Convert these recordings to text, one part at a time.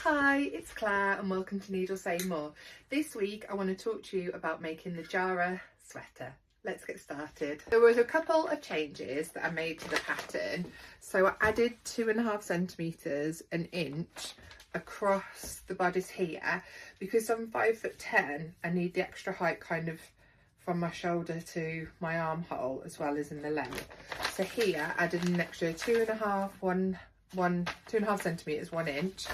Hi, it's Claire and welcome to Needle Say More. This week I want to talk to you about making the Jarrah sweater. Let's get started. There was a couple of changes that I made to the pattern. So I added 2.5 centimetres, an inch across the bodice here. Because I'm 5'10", I need the extra height kind of from my shoulder to my armhole as well as in the length. So here I added an extra 2.5 centimetres, 1 inch.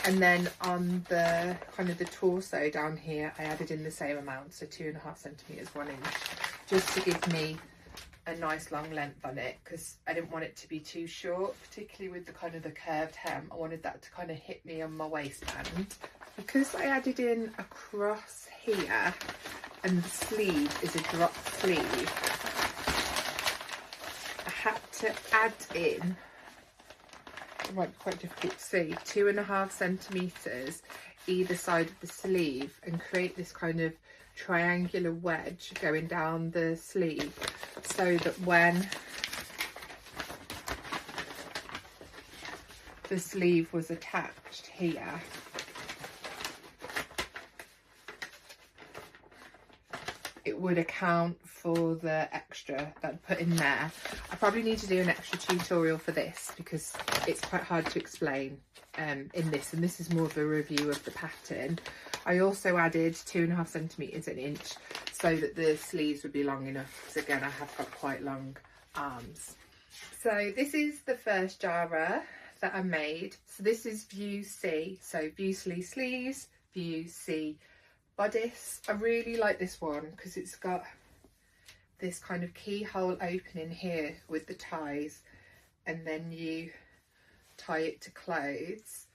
And then on the kind of the torso down here, I added in the same amount, so 2.5 centimetres, 1 inch, just to give me a nice long length on it, because I didn't want it to be too short, particularly with the kind of the curved hem. I wanted that to kind of hit me on my waistband. Because I added in across here, and the sleeve is a drop sleeve, I had to add in, it might be quite difficult to see, 2.5 centimetres either side of the sleeve and create this kind of triangular wedge going down the sleeve, so that when the sleeve was attached here, it would account for the extra that I put in there. I probably need to do an extra tutorial for this because it's quite hard to explain in this, and this is more of a review of the pattern. I also added 2.5 centimetres, an inch, so that the sleeves would be long enough, because again I have got quite long arms. So this is the first Jarrah that I made. So this is view C, so view sleeves, view C bodice. I really like this one because it's got this kind of keyhole opening here with the ties, and then you tie it to clothes.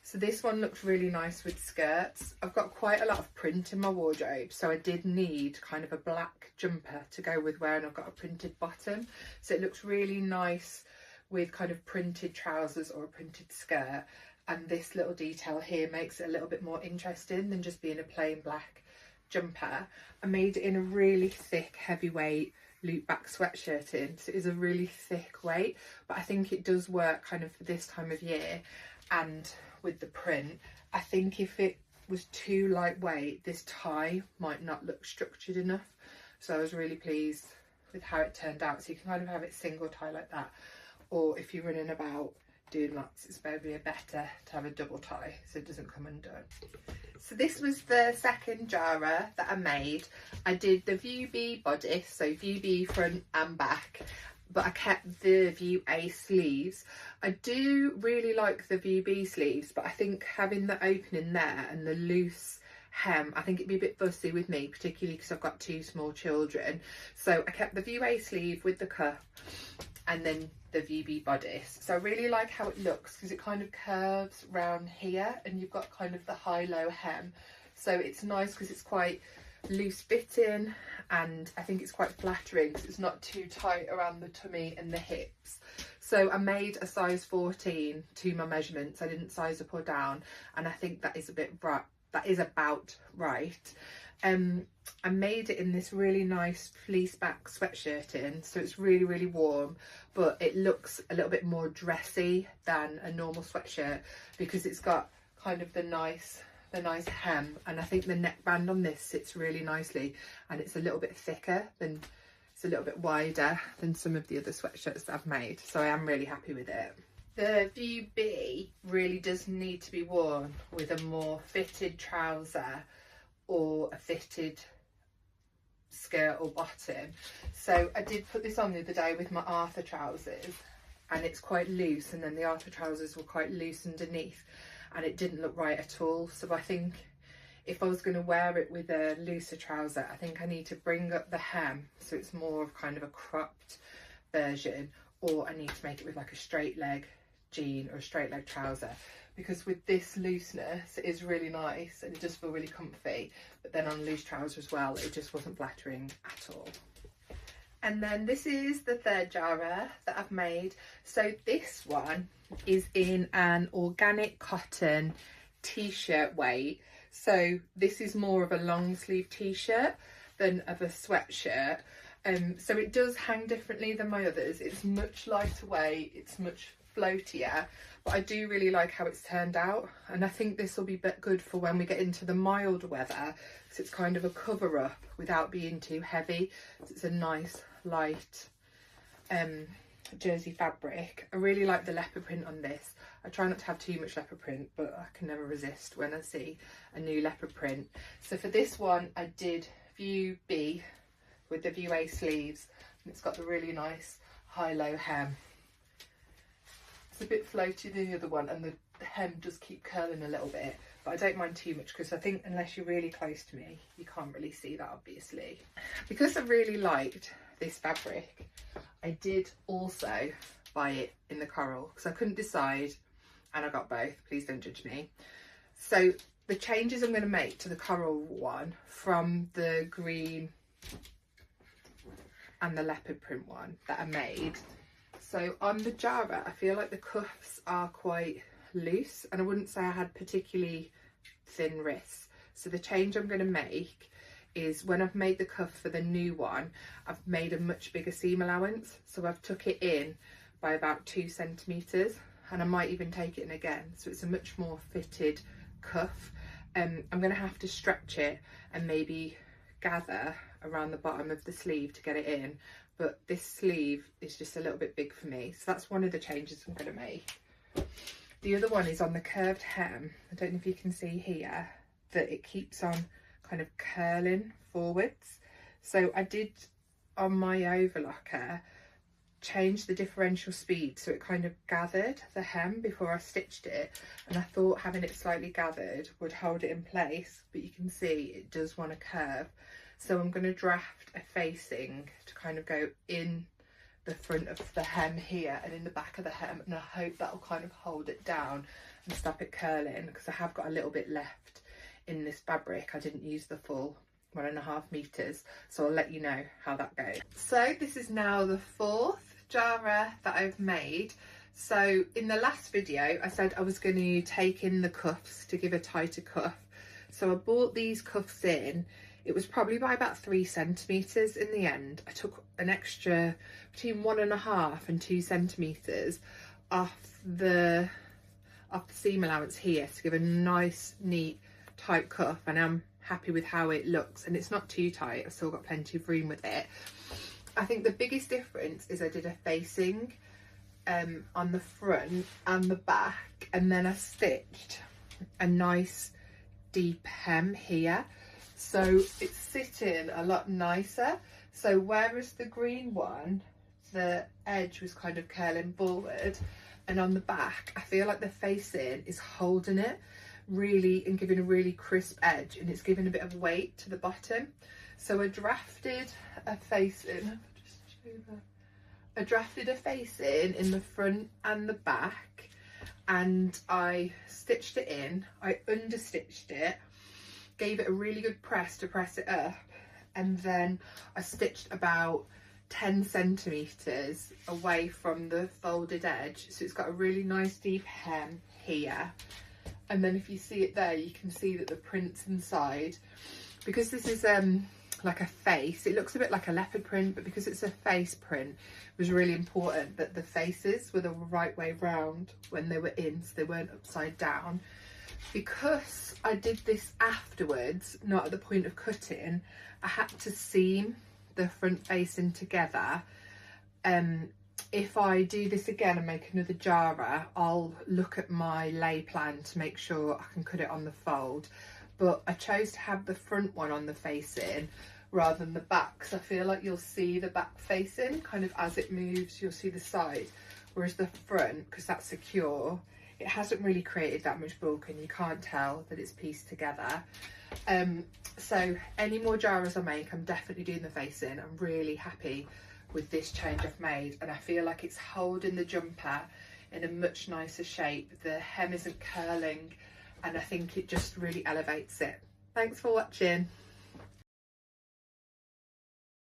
So this one looks really nice with skirts. I've got quite a lot of print in my wardrobe, so I did need kind of a black jumper to go with where, and I've got a printed bottom, so it looks really nice with kind of printed trousers or a printed skirt. And this little detail here makes it a little bit more interesting than just being a plain black jumper. I made it in a really thick, heavyweight loopback sweatshirt so it is a really thick weight, but I think it does work kind of for this time of year. And with the print, I think if it was too lightweight, this tie might not look structured enough. So I was really pleased with how it turned out. So you can kind of have it single tie like that, or if you're running about doing lots, it's maybe better to have a double tie so it doesn't come undone. So this was the second Jarrah that I made. I did the view B bodice, so view B front and back, but I kept the view A sleeves. I do really like the view B sleeves, but I think having the opening there and the loose hem, I think it'd be a bit fussy with me, particularly because I've got 2 small children. So I kept the view A sleeve with the cuff and then the VB bodice. So I really like how it looks because it kind of curves round here and you've got kind of the high-low hem. So it's nice because it's quite loose fitting, and I think it's quite flattering because it's not too tight around the tummy and the hips. So I made a size 14 to my measurements. I didn't size up or down, and I think that is about right. I made it in this really nice fleeceback sweatshirt so it's really, really warm, but it looks a little bit more dressy than a normal sweatshirt because it's got kind of the nice hem, and I think the neckband on this sits really nicely, and it's a little bit thicker than, it's a little bit wider than some of the other sweatshirts that I've made, so I am really happy with it. The view B really does need to be worn with a more fitted trouser or a fitted skirt or bottom. So I did put this on the other day with my Arthur trousers, and it's quite loose, and then the Arthur trousers were quite loose underneath, and it didn't look right at all. So I think if I was going to wear it with a looser trouser, I think I need to bring up the hem so it's more of kind of a cropped version, or I need to make it with like a straight leg jean or a straight leg trouser, because with this looseness it is really nice and it does feel really comfy, but then on loose trousers as well it just wasn't flattering at all. And then this is the third Jarrah that I've made. So this one is in an organic cotton t-shirt weight. So this is more of a long sleeve t-shirt than of a sweatshirt. So it does hang differently than my others. It's much lighter weight, it's much floatier, but I do really like how it's turned out, and I think this will be good for when we get into the mild weather, because it's kind of a cover up without being too heavy. So it's a nice light jersey fabric. I really like the leopard print on this. I try not to have too much leopard print, but I can never resist when I see a new leopard print. So for this one I did view B with the view A sleeves, and it's got the really nice high-low hem. It's a bit floaty the other one, and the hem does keep curling a little bit, but I don't mind too much, because I think unless you're really close to me you can't really see that, obviously. Because I really liked this fabric, I did also buy it in the coral, because I couldn't decide, and I got both. Please don't judge me. So the changes I'm going to make to the coral one from the green and the leopard print one that I made. So on the Jarrah, I feel like the cuffs are quite loose, and I wouldn't say I had particularly thin wrists. So the change I'm going to make is, when I've made the cuff for the new one, I've made a much bigger seam allowance. So I've took it in by about 2 centimetres, and I might even take it in again. So it's a much more fitted cuff. I'm going to have to stretch it and maybe gather around the bottom of the sleeve to get it in, but this sleeve is just a little bit big for me. So that's one of the changes I'm going to make. The other one is on the curved hem. I don't know if you can see here that it keeps on kind of curling forwards. So I did, on my overlocker, change the differential speed so it kind of gathered the hem before I stitched it, and I thought having it slightly gathered would hold it in place, but you can see it does want to curve. So I'm going to draft a facing to kind of go in the front of the hem here and in the back of the hem, and I hope that will kind of hold it down and stop it curling, because I have got a little bit left in this fabric. I didn't use the full 1.5 meters, so I'll let you know how that goes. So this is now the 4th Jarrah that I've made. So in the last video I said I was going to take in the cuffs to give a tighter cuff, so I bought these cuffs in. It was probably by about 3 centimeters in the end. I took an extra between 1.5 and 2 centimeters off the seam allowance here to give a nice neat tight cuff, and I'm happy with how it looks, and it's not too tight. I've still got plenty of room with it. I think the biggest difference is I did a facing on the front and the back, and then I stitched a nice deep hem here, so it's sitting a lot nicer. So whereas the green one, the edge was kind of curling forward, and on the back I feel like the facing is holding it really and giving a really crisp edge, and it's giving a bit of weight to the bottom. So I drafted a facing, I drafted a facing in the front and the back, and I stitched it in. I understitched it, gave it a really good press to press it up, and then I stitched about 10 centimeters away from the folded edge, so it's got a really nice deep hem here. And then if you see it there, you can see that the print's inside. Because this is like a face, it looks a bit like a leopard print, but because it's a face print, it was really important that the faces were the right way round when they were in, so they weren't upside down. Because I did this afterwards, not at the point of cutting, I had to seam the front facing together. If I do this again and make another Jarrah, I'll look at my lay plan to make sure I can cut it on the fold. But I chose to have the front one on the facing rather than the back, because I feel like you'll see the back facing kind of as it moves, you'll see the side, whereas the front, because that's secure, it hasn't really created that much bulk and you can't tell that it's pieced together. So any more Jarrahs I make, I'm definitely doing the facing. I'm really happy with this change I've made, and I feel like it's holding the jumper in a much nicer shape. The hem isn't curling, and I think it just really elevates it. Thanks for watching.